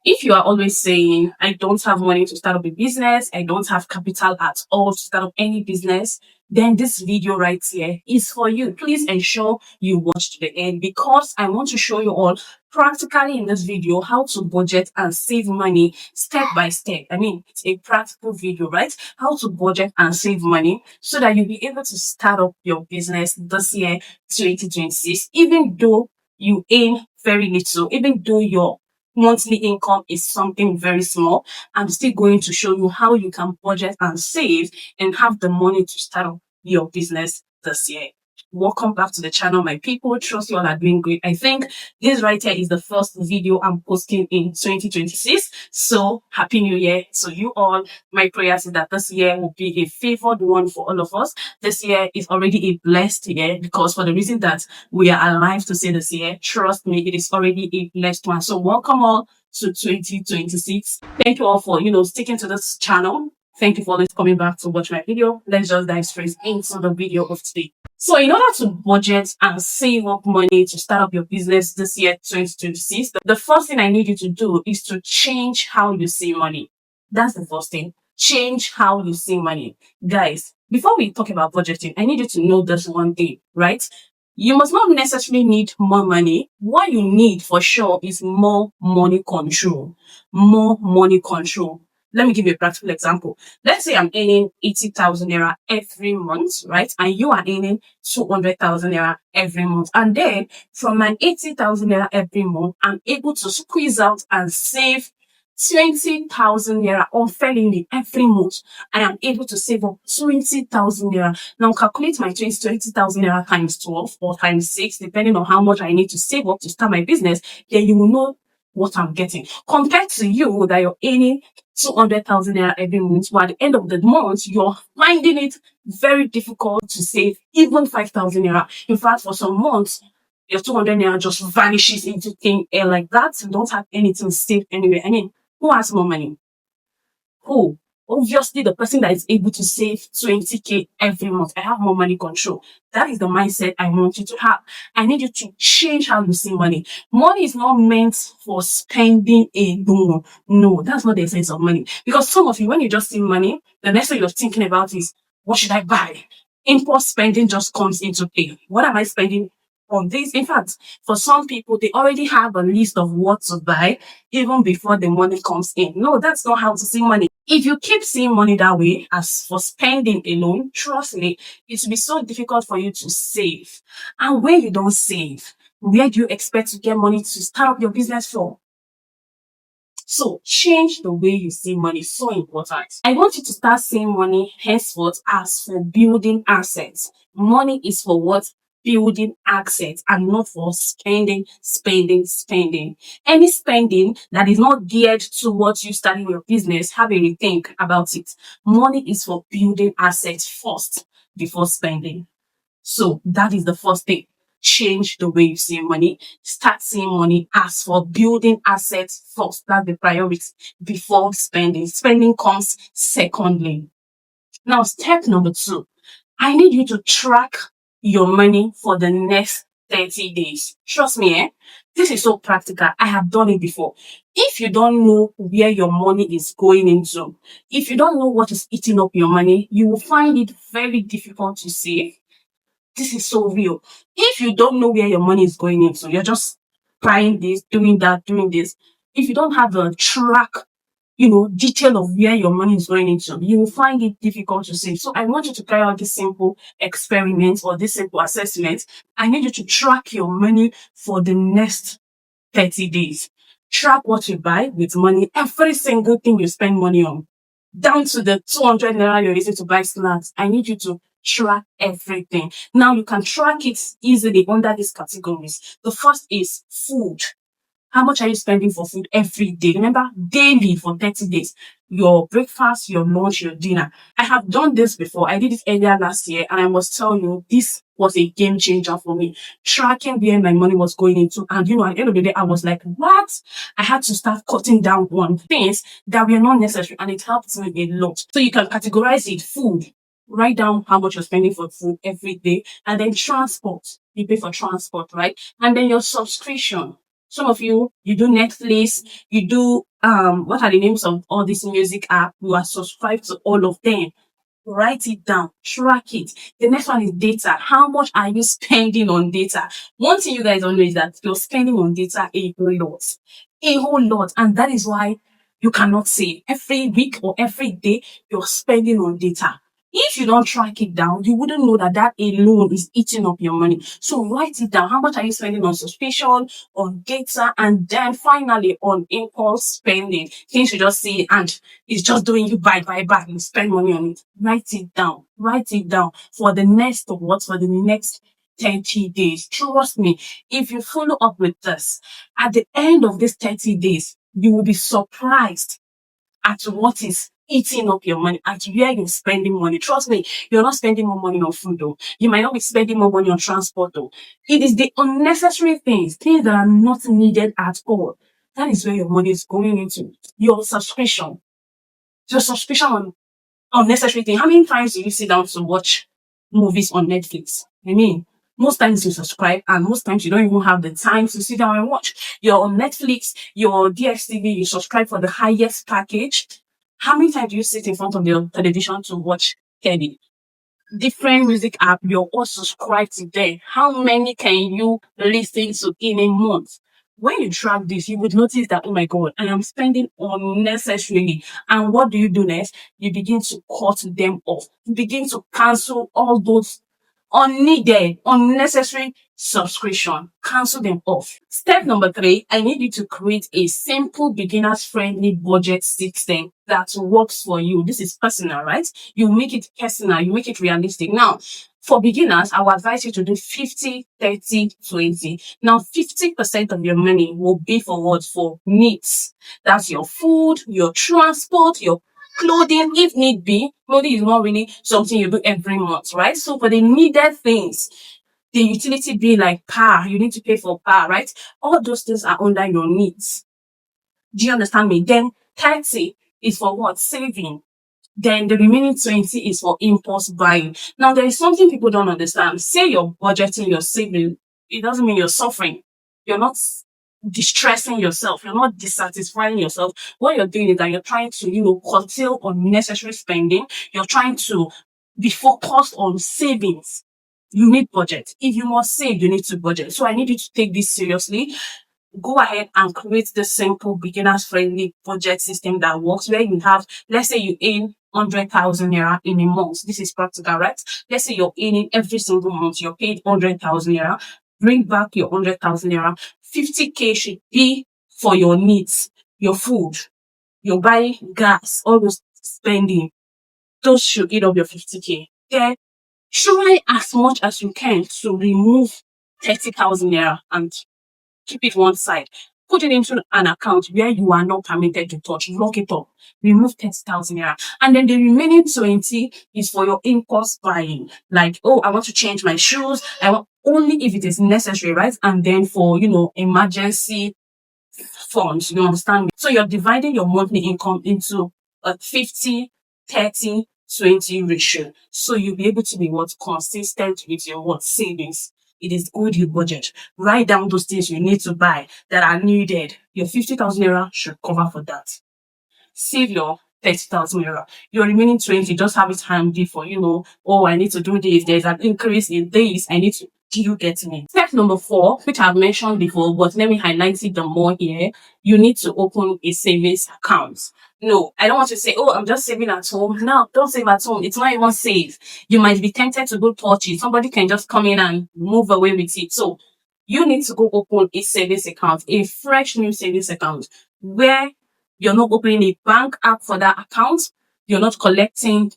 If you are always saying, I don't have money to start up a business, I don't have capital at all to start up any business, then this video right here is for you. Please ensure you watch to the end because I want to show you all practically in this video how to budget and save money step by step. I mean, it's a practical video, right? How to budget and save money so that you'll be able to start up your business this year, 2026, even though you earn very little, even though your monthly income is something very small. I'm still going to show you how you can budget and save and have the money to start up your business this year. Welcome back to the channel, my people. Trust you all are doing great. I think this right here is the first video I'm posting in 2026. So happy new year to you all. My prayers is that this year will be a favored one for all of us. This year is already a blessed year because for the reason that we are alive to see this year, trust me, it is already a blessed one. So welcome all to 2026. Thank you all for, sticking to this channel. Thank you for always coming back to watch my video. Let's just dive straight into the video of today. So in order to budget and save up money to start up your business this year, 2026, the first thing I need you to do is to change how you see money. That's the first thing. Change how you see money. Guys, before we talk about budgeting, I need you to know this one thing, right? You must not necessarily need more money. What you need for sure is more money control. More money control. Let me give you a practical example. Let's say I'm earning 80,000 naira every month, right? And you are earning 200,000 naira every month. And then from my 80,000 naira every month, I'm able to squeeze out and save 20,000 naira unfairly every month. I am able to save up 20,000 naira. Now calculate my 20,000 naira times 12 or times 6, depending on how much I need to save up to start my business. Then you will know what I'm getting. Compared to you that you're earning 200,000 naira every month, but at the end of the month, you're finding it very difficult to save even 5,000 naira. In fact, for some months, your 200 naira just vanishes into thin air like that. You don't have anything saved anywhere. I mean, who has more money? Who? Obviously, the person that is able to save 20K every month. I have more money control. That is the mindset I want you to have. I need you to change how you see money. Money is not meant for spending alone. No, that's not the essence of money. Because some of you, when you just see money, the next thing you're thinking about is, what should I buy? Impulse spending just comes into play. What am I spending on this? In fact, for some people, they already have a list of what to buy even before the money comes in. No, that's not how to see money. If you keep seeing money that way, as for spending alone, trust me, it will be so difficult for you to save. And when you don't save, where do you expect to get money to start up your business from? So change the way you see money. So important. I want you to start seeing money henceforth as for building assets. Money is for what? Building assets and not for spending. Any spending that is not geared towards you starting your business, have a rethink about it. Money is for building assets first before spending. So that is the first thing. Change the way you see money. Start seeing money as for building assets first. That's the priority before spending. Spending comes secondly. Now, step number 2. I need you to track your money for the next 30 days. Trust me, this is so practical. I have done it before. If you don't know where your money is going into, if you don't know what is eating up your money, you will find it very difficult to save. This is so real. If you don't know where your money is going into, you're just buying this, doing that, doing this. If you don't have a track, detail of where your money is going into, you will find it difficult to save. So I want you to carry out this simple experiment or this simple assessment. I need you to track your money for the next 30 days. Track what you buy with money, every single thing you spend money on, down to the 200 naira you're using to buy snacks. I need you to track everything. Now you can track it easily under these categories. The first is food. How much are you spending for food every day? Remember, daily for 30 days. Your breakfast, your lunch, your dinner. I have done this before. I did it earlier last year and I must tell you, this was a game changer for me. Tracking where my money was going into. And at the end of the day, I was like, what? I had to start cutting down on things that were not necessary and it helped me a lot. So you can categorize it. Food. Write down how much you're spending for food every day. And then transport. You pay for transport, right? And then your subscription. Some of you, you do Netflix, you do, what are the names of all these music apps? You are subscribed to all of them. Write it down, track it. The next one is data. How much are you spending on data? One thing you guys don't know is that you're spending on data a whole lot. A whole lot. And that is why you cannot save. Every week or every day, you're spending on data. If you don't track it down, you wouldn't know that that alone is eating up your money. So write it down. How much are you spending on subscription, on data, and then finally on impulse spending? Things you just see and it's just doing you buy, you spend money on it. Write it down. Write it down for the next what? For the next 30 days. Trust me, if you follow up with this, at the end of these 30 days, you will be surprised at what is eating up your money, at where you're spending money. Trust me, you're not spending more money on food though. You might not be spending more money on transport though. It is the unnecessary things that are not needed at all. That is where your money is going into. Your subscription on unnecessary thing. How many times do you sit down to watch movies on Netflix? I mean, most times you subscribe and most times you don't even have the time to sit down and watch. You're on Netflix, your DSTV, you subscribe for the highest package. How many times do you sit in front of the television to watch TV? Different music app, you're all subscribed to them. How many can you listen to in a month? When you track this, you would notice that, oh my God, I am spending unnecessarily. And what do you do next? You begin to cut them off. You begin to cancel all those unneeded, unnecessary subscription. Cancel them off. Step number 3, I need you to create a simple beginners friendly budget system that works for you. This is personal, right? You make it personal, you make it realistic. Now, for beginners, I will advise you to do 50, 30, 20. Now, 50% of your money will be for what? For needs. That's your food, your transport, your clothing, if need be. Clothing is not really something you do every month, right? So for the needed things, the utility bill like power, you need to pay for power, right? All those things are under your needs. Do you understand me? Then 30 is for what? Saving. Then the remaining 20 is for impulse buying. Now, there is something people don't understand. Say you're budgeting, you're saving, it doesn't mean you're suffering. You're not distressing yourself. You're not dissatisfying yourself. What you're doing is that you're trying to, curtail unnecessary spending. You're trying to be focused on savings. You need budget. If you must save, you need to budget. So I need you to take this seriously. Go ahead and create the simple beginners friendly budget system that works where you have, let's say you earn 100,000 naira in a month. This is practical, right? Let's say you're earning every single month, you're paid 100,000 naira. Bring back your 100,000 naira. 50K should be for your needs, your food, your buying gas, all those spending. Those should eat up your 50K. Then try as much as you can to remove 30,000 naira and keep it one side. Put it into an account where you are not permitted to touch. Lock it up. Remove 30,000 naira. And then the remaining 20 is for your impulse buying. Like, oh, I want to change my shoes. Only if it is necessary, right? And then for, emergency funds, you understand me? So you're dividing your monthly income into a 50, 30, 20 ratio. So you'll be able to be consistent with your savings. It is good you budget. Write down those things you need to buy that are needed. Your 50,000 naira should cover for that. Save your 30,000 naira. Your remaining 20, just have it handy for, oh, I need to do this. There's an increase in this. Do you get me? Step number 4, which I've mentioned before, but let me highlight it the more here. You need to open a savings account. No, I don't want to say, oh, I'm just saving at home. No, don't save at home. It's not even safe. You might be tempted to go touch it. Somebody can just come in and move away with it. So you need to go open a savings account, a fresh new savings account, where you're not opening a bank app for that account. You're not collecting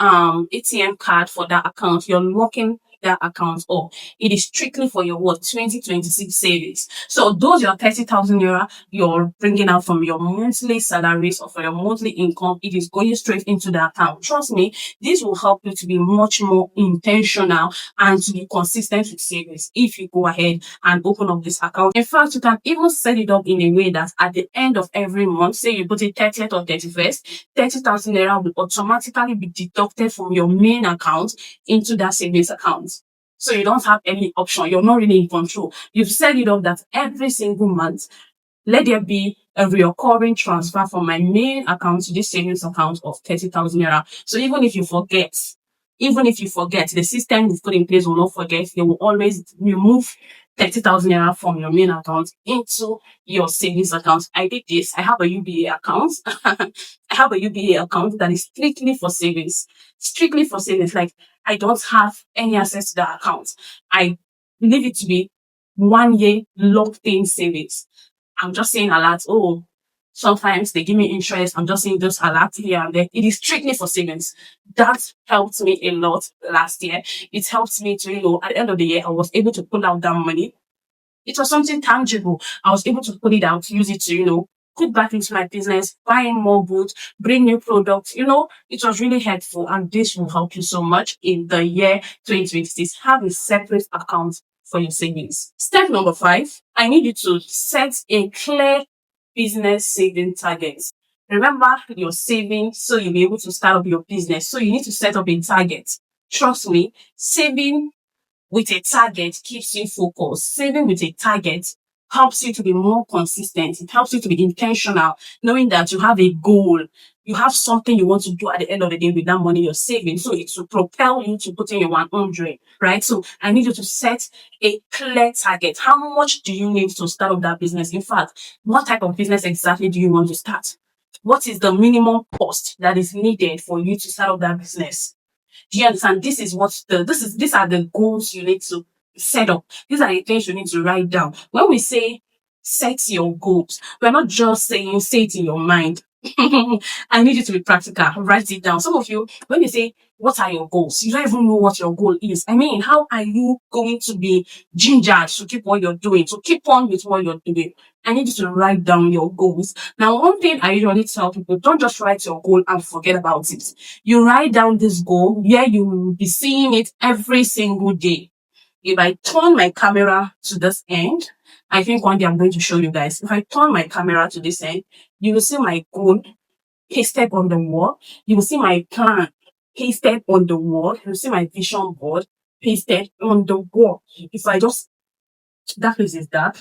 ATM card for that account. You're locking that account up. It is strictly for your 2026 savings. So those your 30,000 naira you're bringing out from your monthly salaries or for your monthly income, it is going straight into the account. Trust me, this will help you to be much more intentional and to be consistent with savings if you go ahead and open up this account. In fact, you can even set it up in a way that at the end of every month, say you put it 30th or 31st, 30,000 naira will automatically be deducted from your main account into that savings account. So you don't have any option. You're not really in control. You've set it up that every single month, let there be a recurring transfer from my main account to this savings account of 30,000 naira. So even if you forget, the system you've put in place will not forget. They will always remove 30,000 naira from your main account into your savings account. I did this. I have a UBA account. I have a UBA account that is strictly for savings. Strictly for savings. Like, I don't have any access to that account. I leave it to be 1 year locked in savings. I'm just saying a lot. Oh, sometimes they give me interest. I'm just saying just a lot here and there. It is strictly for savings. That helped me a lot last year. It helped me to, at the end of the year, I was able to pull out that money. It was something tangible. I was able to put it out, use it to, put back into my business, buying more goods, bring new products. It was really helpful. And this will help you so much in the year 2026. Have a separate account for your savings. Step number 5, I need you to set a clear business saving target. Remember, your saving so you'll be able to start up your business. So you need to set up a target. Trust me, saving with a target keeps you focused. Saving with a target helps you to be more consistent. It helps you to be intentional, knowing that you have a goal. You have something you want to do at the end of the day with that money you're saving. So it will propel you to put in your 100, right? So I need you to set a clear target. How much do you need to start up that business? In fact, what type of business exactly do you want to start? What is the minimum cost that is needed for you to start up that business? Do you understand? These are the goals you need to set up. These are the things you need to write down. When we say set your goals, we're not just saying say it in your mind. I need you to be practical. Write it down. Some of you, when you say, what are your goals? You don't even know what your goal is. I mean, how are you going to be gingered to keep what you're doing, to keep on with what you're doing? I need you to write down your goals. Now, one thing I usually tell people, don't just write your goal and forget about it. You write down this goal where you will be seeing it every single day. If I turn my camera to this end, I think one day I'm going to show you guys. If I turn my camera to this end, you will see my goal pasted on the wall. You will see my plan pasted on the wall. You will see my vision board pasted on the wall. If I just, that place is dark.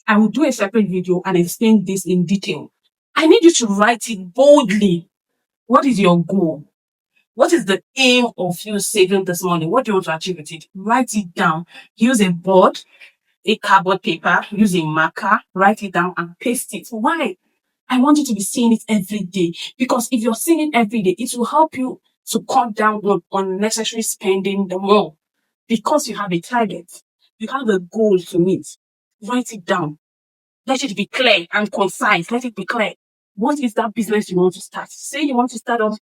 I will do a separate video and explain this in detail. I need you to write it boldly. What is your goal? What is the aim of you saving this money? What do you want to achieve with it? Write it down. Use a board, a cardboard paper, use a marker, write it down and paste it. Why? I want you to be seeing it every day, because if you're seeing it every day, it will help you to cut down on unnecessary spending the more, because you have a target. You have a goal to meet. Write it down. Let it be clear and concise. Let it be clear. What is that business you want to start? Say you want to start up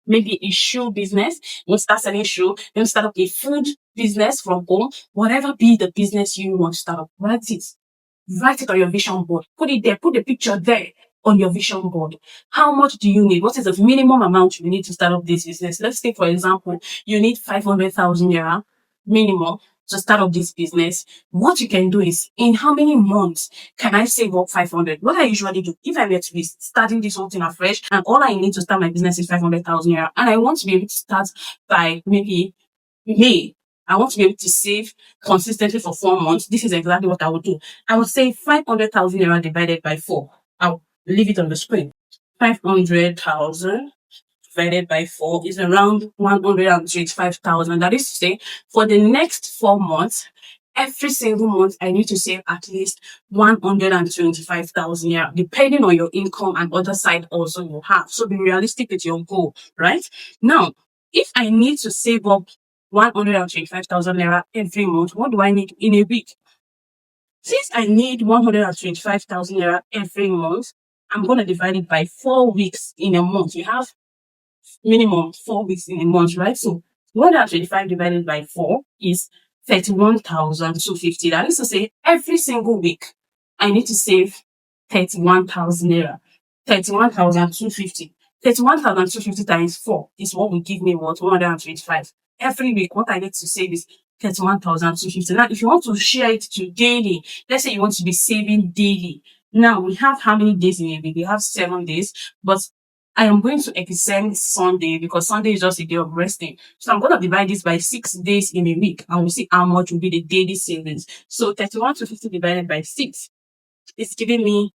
maybe a shoe business. You want to start selling shoe. You want to start up a food business from home. Whatever be the business you want to start up, write it. Write it on your vision board. Put it there. Put the picture there on your vision board. How much do you need? What is the minimum amount you need to start up this business? Let's say, for example, you need 500,000 naira minimum to start up this business. What you can do is, in how many months can I save up 500? What I usually do, if I were to be starting this whole thing afresh and all I need to start my business is 500,000 naira, and I want to be able to start by maybe May, I want to be able to save consistently for 4 months. This is exactly what I would do. I would say 500,000 naira divided by 4. I'll leave it on the screen. 500,000 divided by 4 is around 125,000. That is to say, for the next 4 months, every single month, I need to save at least 125,000 depending on your income and other side also you have. So be realistic with your goal, right? Now, if I need to save up 125,000 naira every month, what do I need in a week? Since I need 125,000 naira every month, I'm going to divide it by 4 weeks in a month. You have minimum 4 weeks in a month, right? So 125 divided by 4 is 31,250. That is to say, every single week, I need to save 31,000 naira. 31,250. 31,250 times 4 is what will give me what? 125. Every week, what I need to save is 31,250. Now, if you want to share it to daily, let's say you want to be saving daily. Now, we have how many days in a week? We have 7 days, but I am going to exempt Sunday because Sunday is just a day of resting. So I'm going to divide this by 6 days in a week and we'll see how much will be the daily savings. So 31 to 50 divided by 6 is giving me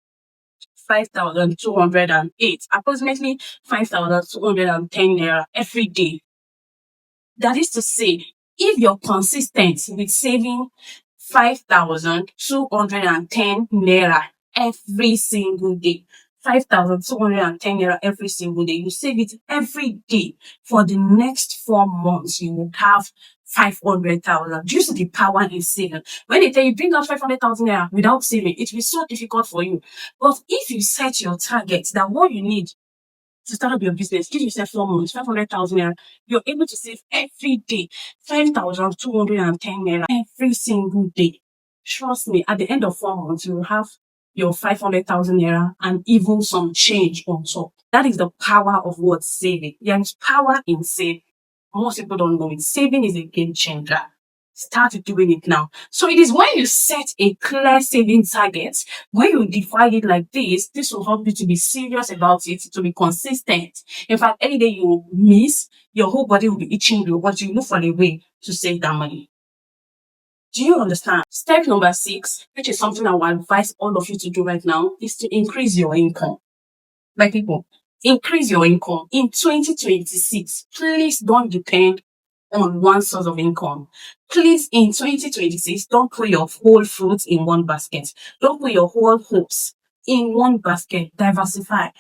5,208, approximately 5,210 naira every day. That is to say, if you're consistent with saving 5,210 naira every single day, 5,210 naira every single day, you save it every day for the next 4 months, you will have 500,000. Due to the power in saving. When they tell you bring out 500,000 naira without saving, it will be so difficult for you. But if you set your target that what you need to start up your business, give yourself 4 months, 500,000 naira, you're able to save every day 5,210 naira every single day. Trust me, at the end of 4 months, you will have your 500,000 naira and even some change on top. That is the power of what saving. There is power in saving. Most people don't know it. Saving is a game changer. Start doing it now. So it is when you set a clear saving target, when you define it like this will help you to be serious about it, to be consistent. In fact, any day you miss, your whole body will be itching you, but you look for a way to save that money. Do you understand? Step number 6, which is something I will advise all of you to do right now, is to increase your income. My people, increase your income. In 2026, please don't depend on one source of income. Please, in 2026, don't put your whole fruits in one basket. Don't put your whole hopes in one basket. Diversify.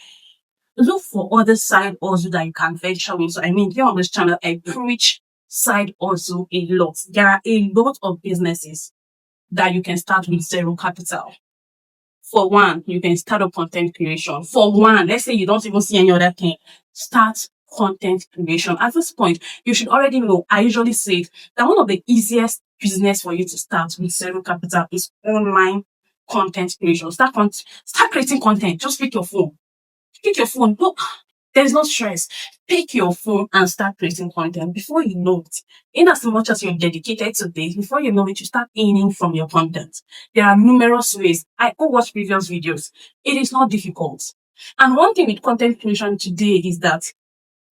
Look for other side also that you can venture into. I mean, here on this channel, I preach side also a lot. There are a lot of businesses that you can start with zero capital. For one, you can start up content creation. For one, let's say you don't even see any other thing, start content creation. At this point, you should already know, I usually say that one of the easiest business for you to start with zero capital is online content creation. Start creating content. Just pick your phone. Pick your phone. Look, there's no stress. Pick your phone and start creating content. Before you know it, in as much as you're dedicated to this, before you know it, you start earning from your content. There are numerous ways. I go watch previous videos. It is not difficult. And one thing with content creation today is that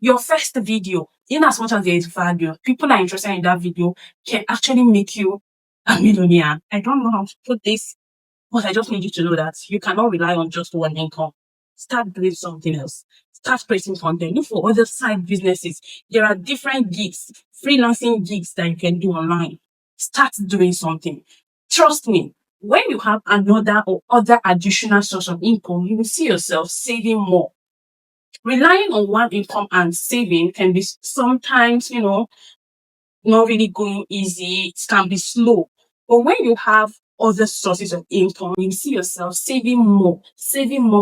your first video, in as much as there is value, people are interested in that video, can actually make you a millionaire. I don't know how to put this, but I just need you to know that you cannot rely on just one income. Start doing something else. Start creating content. Look for other side businesses. There are different gigs, freelancing gigs that you can do online. Start doing something. Trust me, when you have another or other additional source of income, you will see yourself saving more. Relying on one income and saving can be sometimes, not really going easy. It can be slow. But when you have other sources of income, you see yourself saving more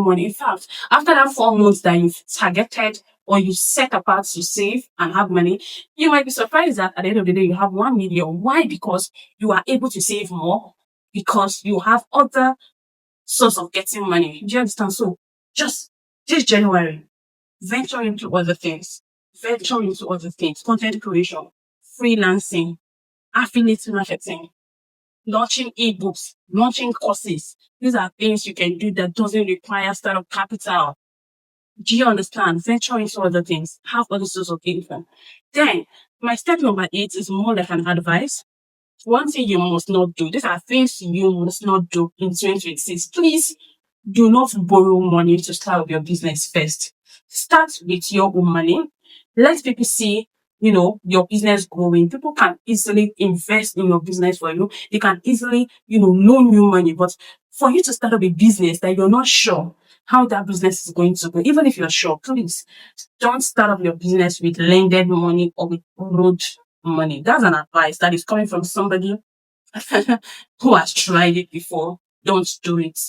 money. In fact, after that 4 months that you've targeted or you set apart to save and have money, you might be surprised that at the end of the day, you have 1 million. Why? Because you are able to save more, because you have other source of getting money. Do you understand? So just this January, venture into other things. Venture into other things. Content creation, freelancing, affiliate marketing, launching ebooks, launching courses. These are things you can do that doesn't require startup capital. Do you understand? Venture into other things. Have other sources of income. Then, my step number 8 is more like an advice. One thing you must not do. These are things you must not do in 2026. Please do not borrow money to start your business first. Start with your own money. Let people see, your business growing. People can easily invest in your business for you. They can easily, loan you money. But for you to start up a business that you're not sure how that business is going to go, even if you're sure, please don't start up your business with lended money or with borrowed money. That's an advice that is coming from somebody who has tried it before. Don't do it.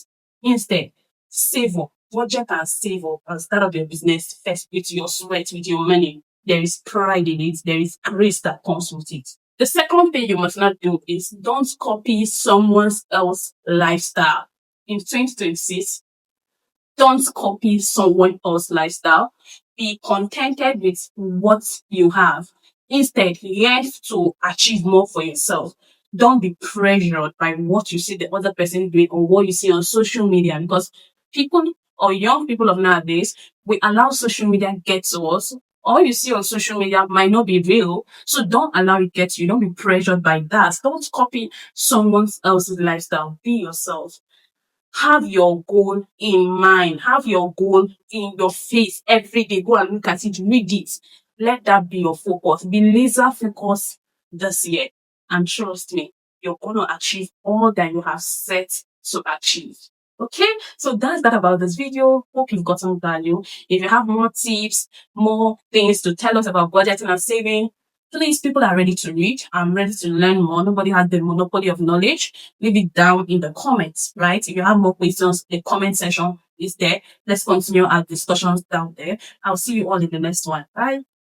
Instead, save up, budget and save up and start up your business first with your sweat, with your money. There is pride in it. There is grace that comes with it. The second thing you must not do is don't copy someone else's lifestyle. In 2026, don't copy someone else's lifestyle. Be contented with what you have. Instead, learn to achieve more for yourself. Don't be pressured by what you see the other person doing or what you see on social media, because people or young people of nowadays, we allow social media get to us. All you see on social media might not be real. So don't allow it get to you. Don't be pressured by that. Don't copy someone else's lifestyle. Be yourself. Have your goal in mind. Have your goal in your face every day. Go and look at it, read it. Let that be your focus. Be laser focused this year. And trust me, you're going to achieve all that you have set to achieve. Okay, so that's that about this video. Hope you've gotten value. If you have more tips, more things to tell us about budgeting and saving, please, people are ready to read. I'm ready to learn more. Nobody has the monopoly of knowledge. Leave it down in the comments, right? If you have more questions, the comment section is there. Let's continue our discussions down there. I'll see you all in the next one. Bye.